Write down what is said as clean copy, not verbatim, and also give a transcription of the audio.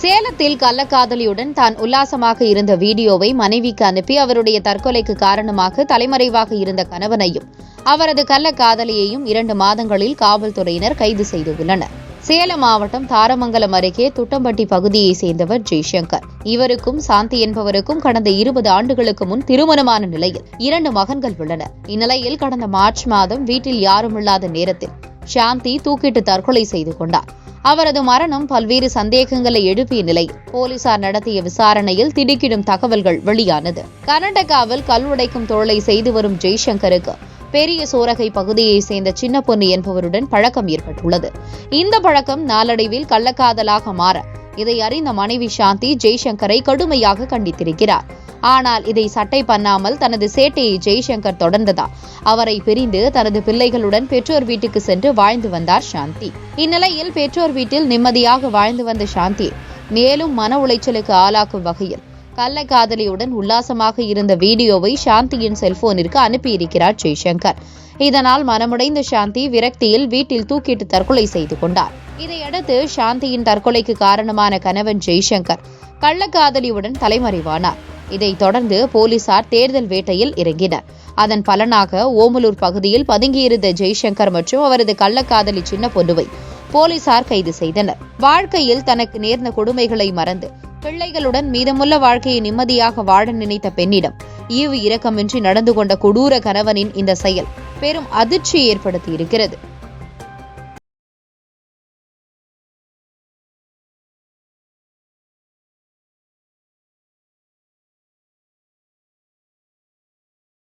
சேலத்தில் கள்ளக்காதலியுடன் தான் உல்லாசமாக இருந்த வீடியோவை மனைவிக்கு அனுப்பி அவருடைய தற்கொலைக்கு காரணமாக தலைமறைவாக இருந்த கணவனையும் அவரது கள்ளக்காதலியையும் 2 மாதங்களில் காவல்துறையினர் கைது செய்துள்ளனர். சேலம் மாவட்டம் தாரமங்கலம் அருகே துட்டம்பட்டி பகுதியைச் சேர்ந்தவர் ஜெய்சங்கர். இவருக்கும் சாந்தி என்பவருக்கும் கடந்த 20 ஆண்டுகளுக்கு முன் திருமணமான நிலையில் 2 மகன்கள் உள்ளனர். இந்நிலையில் கடந்த மார்ச் மாதம் வீட்டில் யாருமில்லாத நேரத்தில் சாந்தி தூக்கிட்டு தற்கொலை செய்து கொண்டார். அவரது மரணம் பல்வேறு சந்தேகங்களை எழுப்பிய நிலையில் போலீசார் நடத்திய விசாரணையில் திடுக்கிடும் தகவல்கள் வெளியானது. கர்நாடகாவில் கல் உடைக்கும் தொழிலை செய்து வரும் ஜெய்சங்கருக்கு பெரிய சோரகை பகுதியைச் சேர்ந்த சின்ன பொண்ணு என்பவருடன் பழக்கம் ஏற்பட்டுள்ளது. இந்த பழக்கம் நாளடைவில் கள்ளக்காதலாக மாற இதை அறிந்த மனைவி சாந்தி ஜெய்சங்கரை கடுமையாக கண்டித்திருக்கிறார். ஆனால் இதை சட்டை பண்ணாமல் தனது சேட்டையை ஜெய்சங்கர் தொடர்ந்ததால் அவரை பிரிந்து தனது பிள்ளைகளுடன் பெற்றோர் வீட்டுக்கு சென்று வாழ்ந்து வந்தார் சாந்தி. இந்நிலையில் பெற்றோர் வீட்டில் நிம்மதியாக வாழ்ந்து வந்த சாந்தி மேலும் மன உளைச்சலுக்கு ஆளாக்கும் வகையில் கள்ளக்காதலியுடன் உல்லாசமாக இருந்த வீடியோவை சாந்தியின் செல்போனிற்கு அனுப்பியிருக்கிறார் ஜெய்சங்கர். இதனால் மனமுடைந்த சாந்தி விரக்தியில் வீட்டில் தூக்கிட்டு தற்கொலை செய்து கொண்டார். இதையடுத்து சாந்தியின் தற்கொலைக்கு காரணமான கணவன் ஜெய்சங்கர் கள்ளக்காதலியுடன் தலைமறைவானார். இதைத் தொடர்ந்து போலீசார் தேடுதல் வேட்டையில் இறங்கினர். அதன் பலனாக ஓமலூர் பகுதியில் பதுங்கியிருந்த ஜெய்சங்கர் மற்றும் அவரது கள்ளக்காதலி சின்ன பொண்ணுவை போலீசார் கைது செய்தனர். வாழ்க்கையில் தனக்கு நேர்ந்த கொடுமைகளை மறந்து பிள்ளைகளுடன் மீதமுள்ள வாழ்க்கையை நிம்மதியாக வாழ நினைத்த பெண்ணிடம் ஈவு இரக்கமின்றி நடந்து கொண்ட கொடூர கணவனின் இந்த செயல் பெரும் அதிர்ச்சியை ஏற்படுத்தியிருக்கிறது.